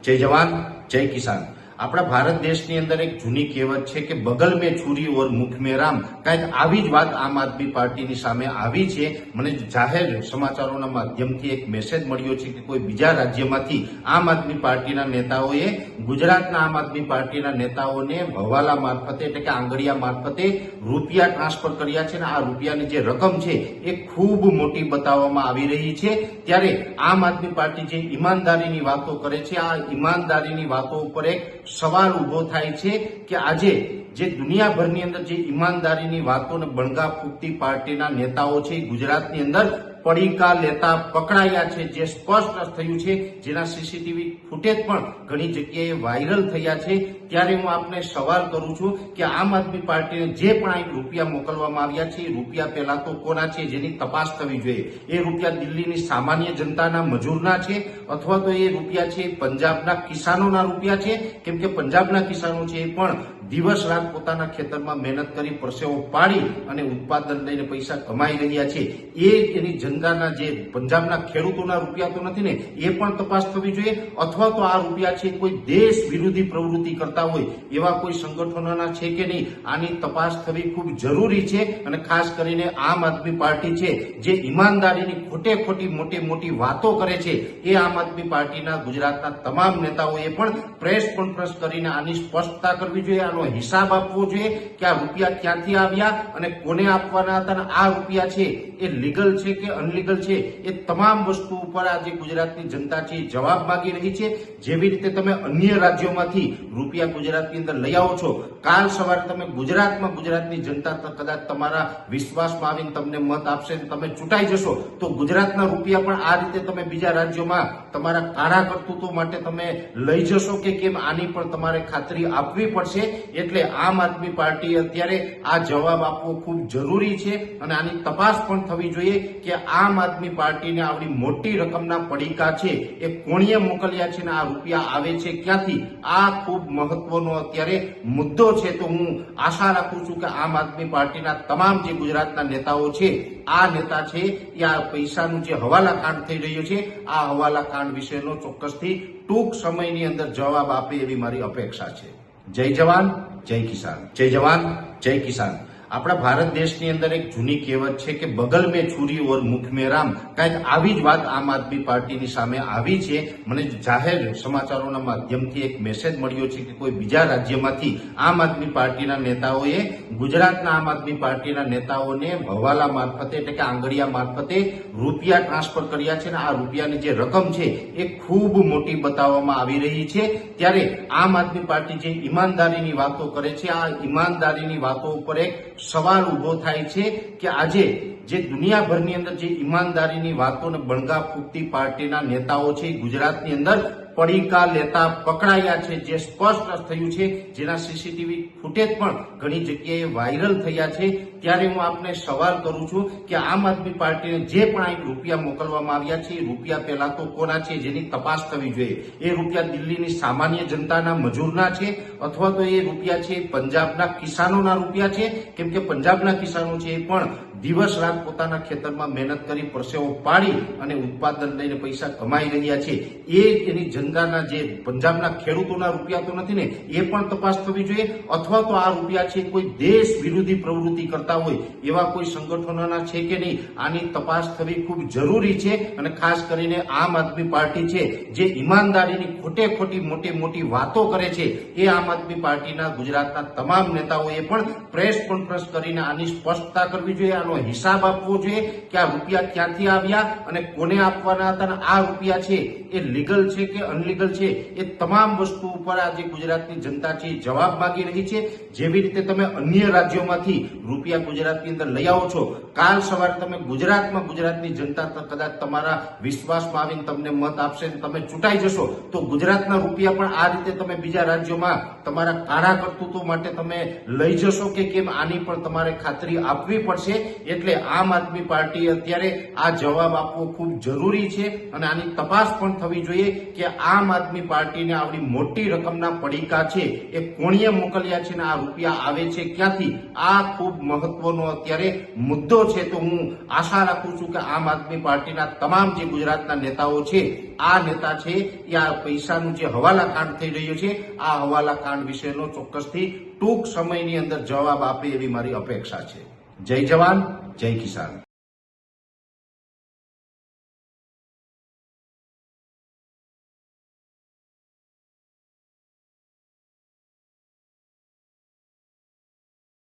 जय जवान जय किसान। આપણા ભારત દેશની અંદર એક જૂની કહેવત છે કે બગલ મેં છુરી ઓર મુખ મેં રામ। કાંઈક આવી જ વાત આમ આદમી પાર્ટીની સામે આવી છે। મને જાહેર સમાચારોના માધ્યમથી એક મેસેજ મળ્યો છે કે કોઈ બીજા રાજ્યમાંથી આમ આદમી પાર્ટીના નેતાઓએ ગુજરાતના આમ આદમી પાર્ટીના નેતાઓને હવાલા મારફતે એટલે કે આંગળીયા મારફતે રૂપિયા ટ્રાન્સફર કર્યા છે અને આ રૂપિયાની જે રકમ છે એ ખૂબ મોટી બતાવવામાં આવી રહી છે। ત્યારે આમ આદમી પાર્ટી જે ઈમાનદારીની વાતો કરે છે આ ઈમાનદારીની વાતો ઉપર એક સવાલ ઉભો થાય છે કે આજે જે દુનિયાભરની અંદર જે ઈમાનદારીની વાતોને બણગા ફૂંકતી પાર્ટીના નેતાઓ છે ગુજરાતની અંદર પડીકા લેતા પકડાયા છે, જે સ્પષ્ટ થયું છે, જેના સીસીટીવી ફૂટેજ પણ ઘણી જગ્યાએ વાયરલ થયા છે। ત્યારે હું આપને સવાલ કરું છું કે આમ આદમી પાર્ટીને જે પણ અહીં રૂપિયા મોકલવામાં આવ્યા છે એ રૂપિયા પહેલા તો કોના છે જેની તપાસ થવી જોઈએ। એ રૂપિયા દિલ્હીની સામાન્ય જનતાના મજૂરના છે અથવા તો એ રૂપિયા છે પંજાબના કિસાનોના રૂપિયા છે, કેમ કે પંજાબના કિસાનો છે એ પણ દિવસ રાત પોતાના ખેતરમાં મહેનત કરી પરસેવો પાડી અને ઉત્પાદન લઈને પૈસા કમાઈ રહ્યા છે। એ એની જનતાના જે પંજાબના ખેડૂતોના રૂપિયા તો નથી ને, એ પણ તપાસ થવી જોઈએ। અથવા તો આ રૂપિયા છે કોઈ દેશ વિરોધી પ્રવૃત્તિ કરતા હોય એવા કોઈ સંગઠનોના છે કે નહીં, આની તપાસ થવી ખૂબ જરૂરી છે। અને ખાસ કરીને આમ આદમી પાર્ટી છે જે ઈમાનદારીની ખોટે ખોટી મોટી મોટી વાતો કરે છે, એ આમ આદમી પાર્ટીના ગુજરાતના તમામ નેતાઓએ પણ પ્રેસ કોન્ફરન્સ કરીને આની સ્પષ્ટતા કરવી જોઈએ, આનો હિસાબ આપવો જોઈએ કે આ રૂપિયા ક્યાંથી આવ્યા અને કોને આપવાના હતા, અને આ રૂપિયા છે એ લીગલ છે કે અનલીગલ છે, એ તમામ વસ્તુ ઉપર આજે ગુજરાતની જનતા છે જવાબ માંગી રહી છે। જેવી રીતે તમે અન્ય રાજ્યોમાંથી રૂપિયા ગુજરાતની અંદર લઈ આવો છો, કાલ સવારે તમે ગુજરાતમાં ગુજરાતની જનતા કદાચ તમારા વિશ્વાસમાં આવીને તમને મત આપશે, તમે ચૂંટાઈ જશો, તો ગુજરાતના રૂપિયા પણ આ રીતે તમે બીજા રાજ્યોમાં તમારા કાળા કરતૂતો માટે તમે લઈ જશો કે કેમ, આની પણ તમારે ખાતરી આપવી પડશે। એટલે આમ આદમી પાર્ટી અત્યારે આ જવાબ આપવો ખૂબ જરૂરી છે અને આની તપાસ પણ થવી જોઈએ કે આમ આદમી પાર્ટીને આવડી મોટી રકમના પડીકા છે એ કોણીએ મોકલ્યા છે અને આ રૂપિયા આવે છે ક્યાંથી, આ ખૂબ મહત્વનો અત્યારે મુદ્દો છે। તો હું આશા રાખું છું કે આમ આદમી પાર્ટીના તમામ જે ગુજરાતના નેતાઓ છે, આ નેતા છે એ આ પૈસાનું જે હવાલા કાંડ થઈ રહ્યો છે આ હવાલા કાંડ વિશેનો ચોક્કસથી ટૂંક સમયની અંદર જવાબ આપે એવી મારી અપેક્ષા છે। જય જવાન જય કિસાન। જય જવાન જય કિસાન। આપણા ભારત દેશની અંદર એક જૂની કહેવત છે કે બગલ મેં છુરી ઓર મુખ મેં રામ। કાંઈક આવી જ વાત આમ આદમી પાર્ટીની સામે આવી છે। મને જાહેર સમાચારોના માધ્યમથી એક મેસેજ મળ્યો છે કે કોઈ બીજા રાજ્યમાંથી આમ આદમી પાર્ટીના નેતાઓએ ગુજરાતના આમ આદમી પાર્ટીના નેતાઓને હવાલા મારફતે એટલે કે આંગળીયા મારફતે રૂપિયા ટ્રાન્સફર કર્યા છે અને આ રૂપિયાની જે રકમ છે એ ખૂબ મોટી બતાવવામાં આવી રહી છે। ત્યારે આમ આદમી પાર્ટી જે ઈમાનદારીની વાતો કરે છે આ ઈમાનદારીની વાતો ઉપર એક સવાલ ઉભો થાય છે કે આજે જે દુનિયાભરની અંદર જે ઈમાનદારીની વાતોને બણગા ફૂંકતી પાર્ટીના નેતાઓ છે ગુજરાતની અંદર પડીકા લેતા પકડાયા છે, જે સ્પષ્ટ થયું છે, જેના સીસીટીવી ફૂટેજ પણ ઘણી જગ્યાએ વાયરલ થયા છે। ત્યારે હું આપને સવાલ કરું છું કે આમ આદમી પાર્ટીને જે પણ અહીં રૂપિયા મોકલવામાં આવ્યા છે એ રૂપિયા પહેલા તો કોના છે જેની તપાસ થવી જોઈએ। એ રૂપિયા દિલ્હીની સામાન્ય જનતાના મજૂરના છે અથવા તો એ રૂપિયા છે પંજાબના કિસાનોના રૂપિયા છે, કેમ કે પંજાબના કિસાનો છે એ પણ દિવસ રાત પોતાના ખેતરમાં મહેનત કરી પરસેવો પાડી અને ઉત્પાદન લઈને પૈસા કમાઈ રહ્યા છે। એ એની જનતાના જે પંજાબના ખેડૂતોના રૂપિયા તો નથી ને, એ પણ તપાસ થવી જોઈએ। અથવા તો આ રૂપિયા છે કોઈ દેશ વિરોધી પ્રવૃત્તિ કરતા હોય એવા કોઈ સંગઠનોના છે કે નહીં, આની તપાસ થવી ખૂબ જરૂરી છે। અને ખાસ કરીને આમ આદમી પાર્ટી છે જે ઈમાનદારીની ખોટે ખોટી મોટી મોટી વાતો કરે છે, એ આમ આદમી પાર્ટીના ગુજરાતના તમામ નેતાઓએ પણ પ્રેસ કોન્ફરન્સ કરીને આની સ્પષ્ટતા કરવી જોઈએ, આનો હિસાબ આપવો જોઈએ કે આ રૂપિયા ક્યાંથી આવ્યા અને કોને આપવાના હતા, અને આ રૂપિયા છે એ લીગલ છે કે અનલીગલ છે, એ તમામ વસ્તુ ઉપર આજે ગુજરાતની જનતા છે જવાબ માંગી રહી છે। જેવી રીતે તમે અન્ય રાજ્યોમાંથી રૂપિયા ગુજરાતની અંદર લઈ આવો છો, કાલ સવારે તમે ગુજરાતમાં ગુજરાતની જનતા કદાચ તમારા વિશ્વાસમાં આવીને તમને મત આપશે, તમે ચૂંટાઈ જશો, તો ગુજરાતના રૂપિયા પણ આ રીતે તમે બીજા રાજ્યોમાં તમારા કાળા કરતૂતો માટે તમે લઈ જશો કે કેમ, આની પણ તમારે ખાતરી આપવી પડશે। એટલે આમ આદમી પાર્ટી અત્યારે આ જવાબ આપવો ખૂબ જરૂરી છે અને આની તપાસ પણ થવી જોઈએ કે આમ આદમી પાર્ટીને આવડી મોટી રકમના પડીકા છે એ કોણીએ મોકલ્યા છે ને આ રૂપિયા આવે છે ક્યાંથી, આ ખૂબ મહત્વનો અત્યારે મુદ્દો છે. તો હું આશા રાખું છું કે આમ આદમી પાર્ટીના તમામ જે ગુજરાતના નેતાઓ છે, આ નેતા છે એ આ પૈસાનું જે હવાલા કાંડ થઈ રહ્યો છે આ હવાલા કાંડ વિશેનો ચોક્કસથી ટૂંક સમયની અંદર જવાબ આપે એવી મારી અપેક્ષા છે. જય જવાન, જય કિસાન.